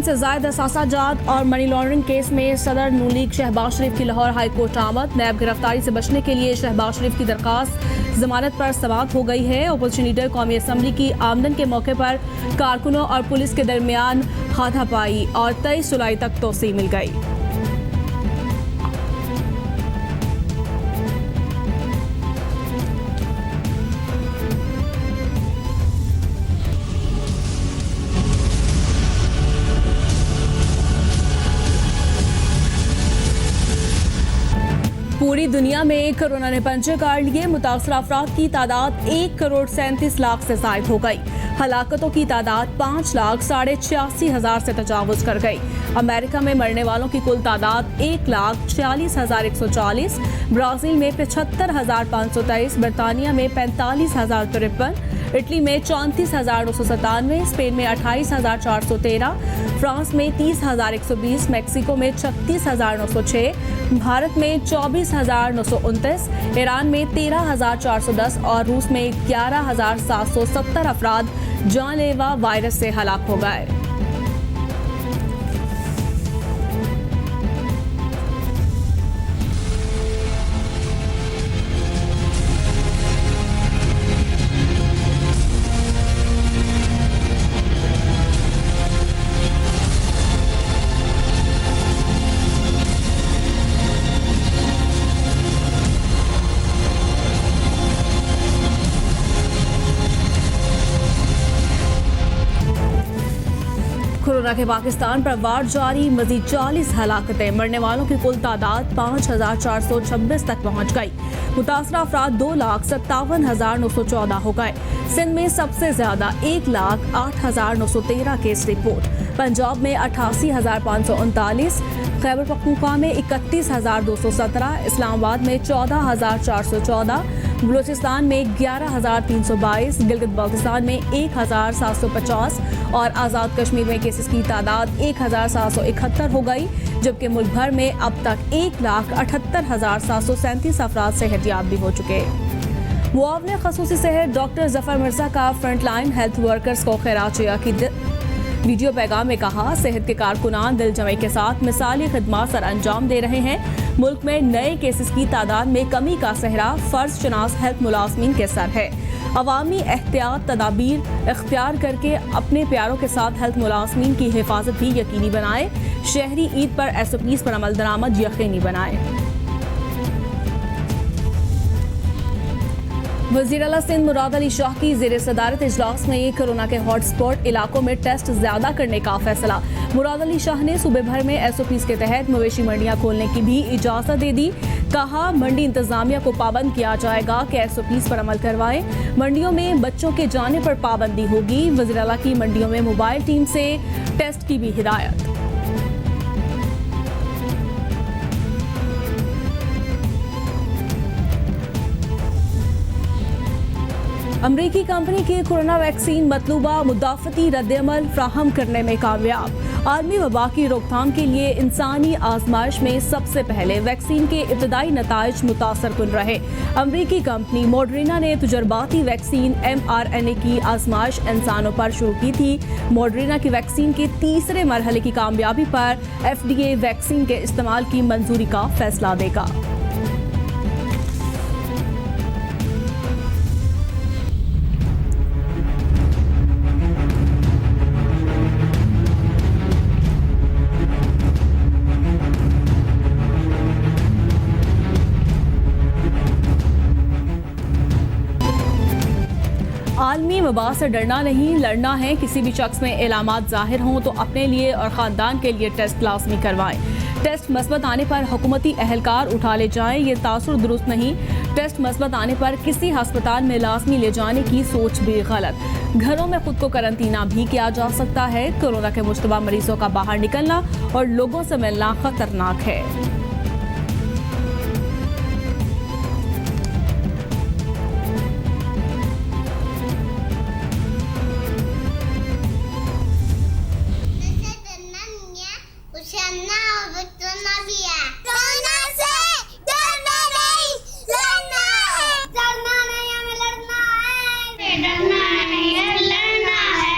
दर्जन से ज्यादा असासा जात और मनी लॉन्ड्रिंग केस में सदर नून लीग शहबाज शरीफ की लाहौर हाई कोर्ट आमद। नैब गिरफ्तारी से बचने के लिए शहबाज शरीफ की दरखास्त जमानत पर समाअत हो गई है। अपोजिशन लीडर कौमी असम्बली की आमदन के मौके पर कारकुनों और पुलिस के दरमियान हाथापाई और 23 जुलाई तक तोसी मिल गई। पूरी दुनिया में कोरोना ने पंजे गाड़ लिए। मुतासर अफराद की तादाद 1,37,00,000 से जायद हो गई। हलाकतों की तादाद 5,86,000 से तजावुज कर गई। अमेरिका में मरने वालों की कुल तादाद 1,46,140, ब्राजील में 75,523, बरतानिया में 45,053, इटली में 34,997, स्पेन में 28,413, फ्रांस में 30,120, मैक्सिको में 36,906, भारत में 24,929, ईरान में 13,410 और रूस में 11,770 अफराद जानलेवा वायरस से हलाक हो गए। कोरोना के पाकिस्तान पर वार जारी, मजीद 40 हलाकतें, मरने वालों की कुल तादाद 5,426 तक पहुंच गई। मुतासर अफराद 2,57,914 हो गए। सिंध में सबसे ज्यादा 1,08,913 केस रिपोर्ट, पंजाब में 88,539, खैबर पख्तूनख्वा में 31,217, इस्लामाबाद में 14,414, बलूचिस्तान में 11,322, गिलगित बल्तिस्तान में 1,750 और आज़ाद कश्मीर में केसेस की तादाद 1,771 हो गई। जबकि मुल्क भर में अब तक 1,78,737 अफराद सेहतियाब भी हो चुके। मुआवने खसूसी सेहत डॉक्टर जफर मिर्जा का फ्रंटलाइन हेल्थ वर्कर्स को खैरात अकीदत। वीडियो पैगाम में कहा, सेहत के कारकुनान दिल जमे के साथ मिसाली खिदमत सर अंजाम दे रहे हैं। मुल्क में नए केसेस की तादाद में कमी का सहरा फर्ज शनास हेल्थ मुलाजमीन के सर है। अवामी एहतियात तदाबीर इख्तियार करके अपने प्यारों के साथ हेल्थ मुलाजमीन की हिफाजत भी यकीनी बनाए। शहरी ईद पर SOPs पर अमल दरामद यकीनी बनाए। वज़ीर आला सिंध मुराद अली शाह की ज़ेर सदारत इजलास में कोरोना के हॉटस्पॉट इलाकों में टेस्ट ज्यादा करने का फैसला। मुराद अली शाह ने सूबे भर में SOPs के तहत मवेशी मंडियां खोलने की भी इजाजत दे दी। कहा, मंडी इंतजामिया को पाबंद किया जाएगा कि SOPs पर अमल करवाएं। मंडियों में बच्चों के जाने पर पाबंदी होगी। वज़ीर आला की मंडियों में मोबाइल टीम से टेस्ट की भी हिदायत। अमरीकी कंपनी की कोरोना वैक्सीन मतलूबा मुदाफ़ती रद्द-ए-अमल फ्राहम करने में कामयाब। आलमी वबा की रोकथाम के लिए इंसानी आजमाइश में सबसे पहले वैक्सीन के इब्तदाई नताइज मुतासर कुन रहे। अमरीकी कंपनी मॉडर्ना ने तजुर्बाती वैक्सीन mRNA की आजमाइश इंसानों पर शुरू की थी। मॉडर्ना की वैक्सीन के तीसरे मरहले की कामयाबी पर FDA वैक्सीन के इस्तेमाल की मंजूरी का फैसला देगा। आलमी वबा से डरना नहीं, लड़ना है। किसी भी शख्स में इलामात जाहिर हों तो अपने लिए और ख़ानदान के लिए टेस्ट लाजमी करवाएं। टेस्ट मस्बत आने पर हुकूमती अहलकार उठा ले जाएं, ये तासुर दुरुस्त नहीं। टेस्ट मस्बत आने पर किसी अस्पताल में लाजमी ले जाने की सोच भी गलत। घरों में खुद को करंतना भी किया जा सकता है। कोरोना के मुश्तबा मरीजों का बाहर निकलना और लोगों से मिलना खतरनाक है। लड़ना है।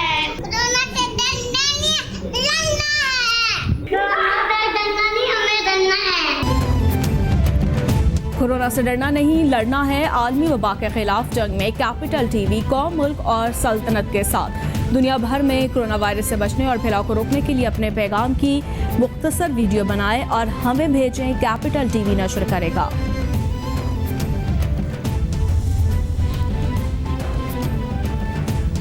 कोरोना से डरना नहीं, लड़ना है। आलमी वबा के खिलाफ जंग में कैपिटल टीवी कौम, मुल्क और सल्तनत के साथ दुनिया भर में कोरोना वायरस से बचने और फैलाव को रोकने के लिए अपने पैगाम की मुख्तसर वीडियो बनाएं और हमें भेजें। कैपिटल टीवी नशर करेगा।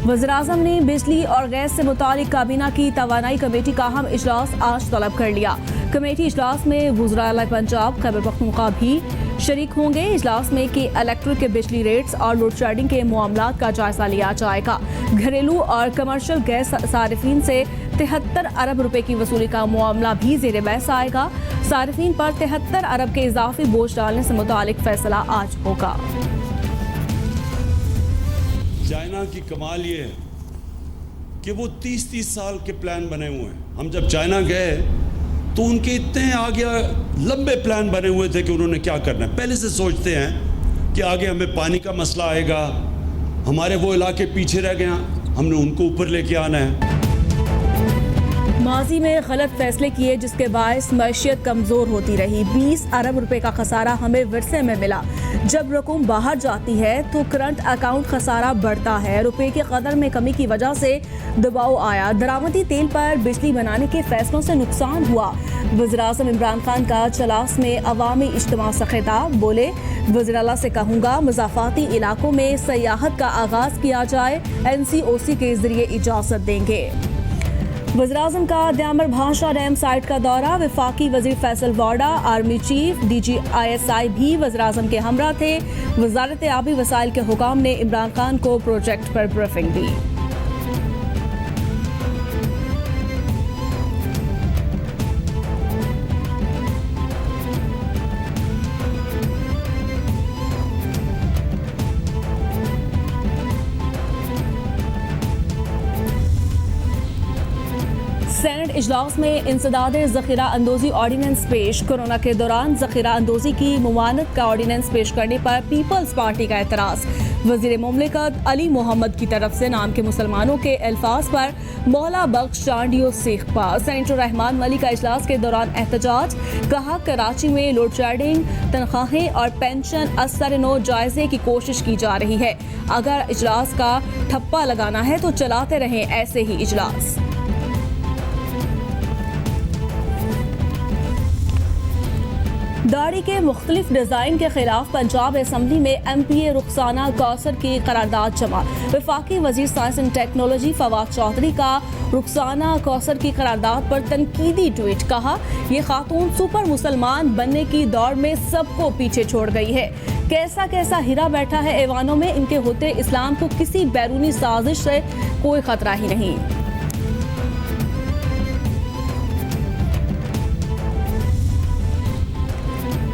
वज़ीर-ए-आज़म ने बिजली और गैस से मुतालिक काबीना की तवानाई कमेटी का अहम इजलास आज तलब कर लिया। कमेटी इजलास में वज़ीर-ए-आला पंजाब खैबर पख्तूनख्वा भी शरीक होंगे। इजलास में कि इलेक्ट्रिक के बिजली रेट्स और लोड शेडिंग के मामलात का जायजा लिया जाएगा। घरेलू और कमर्शियल गैस सारिफीन से 73 अरब रुपए की वसूली का मामला भी ज़ेर बहस आएगा। सारिफीन पर 73 अरब के इजाफी बोझ डालने से मुतालिक फैसला आज होगा। चाइना की कमाल ये है कि वो 30-30 साल के प्लान बने हुए हैं। हम जब चाइना गए तो उनके इतने आगे लंबे प्लान बने हुए थे कि उन्होंने क्या करना है। पहले से सोचते हैं कि आगे हमें पानी का मसला आएगा, हमारे वो इलाके पीछे रह गए, हमने उनको ऊपर लेके आना है। माजी में गलत फैसले किए जिसके बायस मैशियत कमजोर होती रही। 20 अरब रुपए का खसारा हमें विरसे में मिला। जब रकूम बाहर जाती है तो करंट अकाउंट खसारा बढ़ता है। रुपए की कदर में कमी की वजह से दबाव आया। दरामदी तेल पर बिजली बनाने के फैसलों से नुकसान हुआ। वज़ीर-ए-आज़म इमरान खान का चलास में अवामी इज्तिमा से खिताब। बोले, वज़ीर-ए-आला से कहूँगा मुज़ाफ़ाती इलाकों में सयाहत का आगाज़ किया जाए। NCOC के जरिए इजाज़त देंगे। वज़ीर-ए-आज़म का द्यामर भाषा डैम साइट का दौरा। वफाकी वज़ीर फैसल वाडा, आर्मी चीफ DG ISI भी वज़ीर-ए-आज़म के हमरा थे। वज़ारत आबी वसाइल के हुकाम ने इमरान खान को प्रोजेक्ट पर ब्रीफिंग दी। सेनेट इजलास में इंसदाद ज़ख़ीरा अंदोज़ी ऑर्डिनेंस पेश। कोरोना के दौरान ज़ख़ीरा अंदोज़ी की मुमानत का ऑर्डिनेंस पेश करने पर पीपल्स पार्टी का एतराज़। वज़ीर मुमलिकत अली मोहम्मद की तरफ से नाम के मुसलमानों के अल्फाज पर मौला बख्श चांडियो सीखपा। सेनेटर रहमान मलिक का इजलास के दौरान एहतजाज। कहा, कराची में लोड शेडिंग, तनख्वाहें और पेंशन असर-नो जायजे की कोशिश की जा रही है। अगर इजलास का ठप्पा लगाना है तो चलाते रहें ऐसे ही इजलास। दाढ़ी के मुख्तलिफ डिज़ाइन के खिलाफ पंजाब असम्बली में MPA रुखसाना कौसर की करारदाद जमा। वफाकी वजीर science and technology Fawad Chaudhry का रुखसाना कौसर की करारदाद पर तनकीदी ट्वीट। कहा, ये खातून सुपर मुसलमान बनने की दौड़ में सबको पीछे छोड़ गई है। कैसा कैसा हीरा बैठा है ऐवानों में, इनके होते इस्लाम को किसी बैरूनी साजिश से कोई खतरा ही नहीं।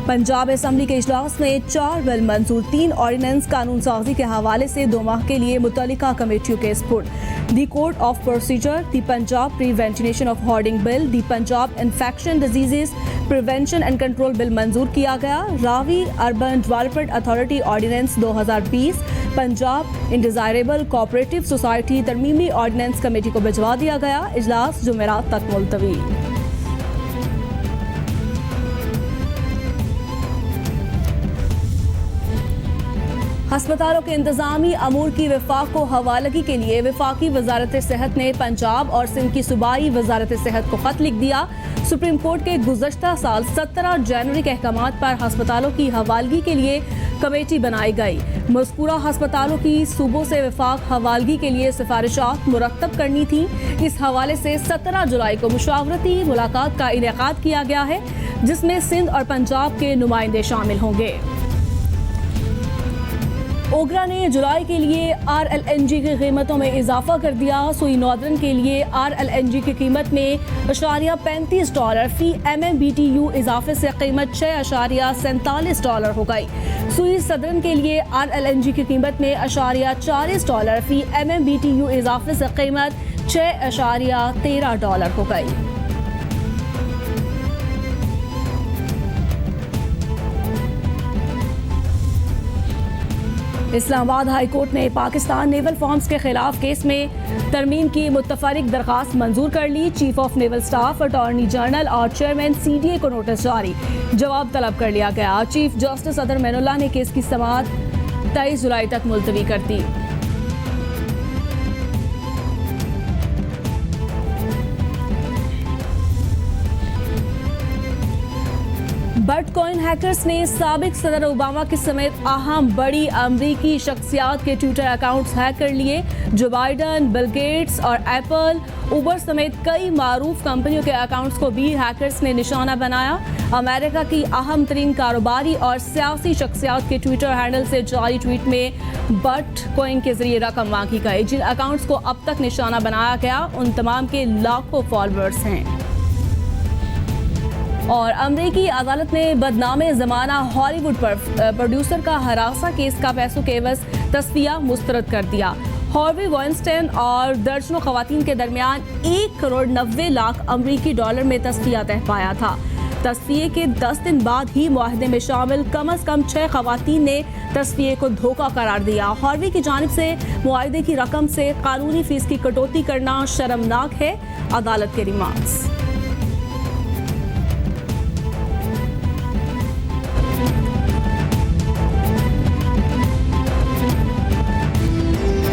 पंजाब असम्बली के इजलास में 4 बिल मंजूर, 3 ऑर्डिनेंस कानून साजी के हवाले से 2 माह के लिए मुतल्लिका कमेटियों के स्पुर्द। The code of procedure, the Punjab prevention of hoarding bill, the Punjab infection diseases prevention and control bill मंजूर किया गया। Ravi urban development authority ordinance 2020, Punjab undesirable cooperative society तरमीमी ऑर्डिनेंस कमेटी को भिजवा दिया गया। इजलास जुमेरात तक मुलतवी। अस्पतालों के इंतजामी अमूर की वफाक को हवालगी के लिए वफाकी वजारत सेहत ने पंजाब और सिंध की सूबाई वजारत सेहत को खत लिख दिया। सुप्रीम कोर्ट के गुज़श्ता साल 17 जनवरी के अहकामात पर अस्पतालों की हवालगी के लिए कमेटी बनाई गई। मज़कूरा अस्पतालों की सूबों से वफाक हवालगी के लिए सिफारिशात मुरतब करनी थी। इस हवाले से 17 जुलाई को मुशावरती मुलाकात का इनेकाद किया गया है, जिसमें सिंध और पंजाब के नुमाइंदे शामिल होंगे। ओगरा ने जुलाई के लिए RLNG की कीमतों में इजाफा कर दिया। सुई नॉर्दर्न के लिए RLNG की कीमत में $35 फी MMBTU इजाफे से कीमत $6.47 हो गई। सुई सदर्न के लिए RLNG की कीमत में $40 फी MMBTU इजाफे से कीमत $6.13 हो गई। इस्लामाबाद हाई कोर्ट ने पाकिस्तान नेवल फॉर्म्स के खिलाफ केस में तरमीम की मुतफरिक दरखास्त मंजूर कर ली। Chief of naval staff, attorney general और चेयरमैन CDA को नोटिस जारी, जवाब तलब कर लिया गया। चीफ जस्टिस अदर मैनुल्लाह ने केस की समाअत 23 जुलाई तक मुलतवी कर दी। बिटकॉइन हैकर्स ने साबिक सदर ओबामा के समेत अहम बड़ी अमरीकी शख्सियात के ट्विटर अकाउंट्स हैक कर लिए। जो बाइडन, बिल गेट्स और एप्पल, उबर समेत कई मारूफ कंपनियों के अकाउंट्स को भी हैकर्स ने निशाना बनाया। अमेरिका की अहम तरीन कारोबारी और सियासी शख्सियात के ट्विटर हैंडल से जारी ट्वीट में बिटकॉइन के जरिए रकम मांगी गई। जिन अकाउंट्स को अब तक निशाना बनाया गया उन तमाम के लाखों फॉलोअर्स हैं। और अमेरिकी अदालत ने बदनामे ज़माना हॉलीवुड पर प्रोड्यूसर का हरासा केस का पैसों के एवज तस्फिया मुस्तरद कर दिया। हार्वी वाइनस्टाइन और दर्जनों खवातीन के दरमियान 1 करोड़ 90 लाख अमेरिकी डॉलर में तस्फिया तय पाया था। तस्फिये के 10 दिन बाद ही मुआहदे में शामिल कम अज कम 6 खवातीन ने तस्फिये को धोखा करार दिया। हार्वी की जानिब से मुआहदे की रकम से कानूनी फीस की कटौती करना शर्मनाक है, अदालत के रिमार्क्स।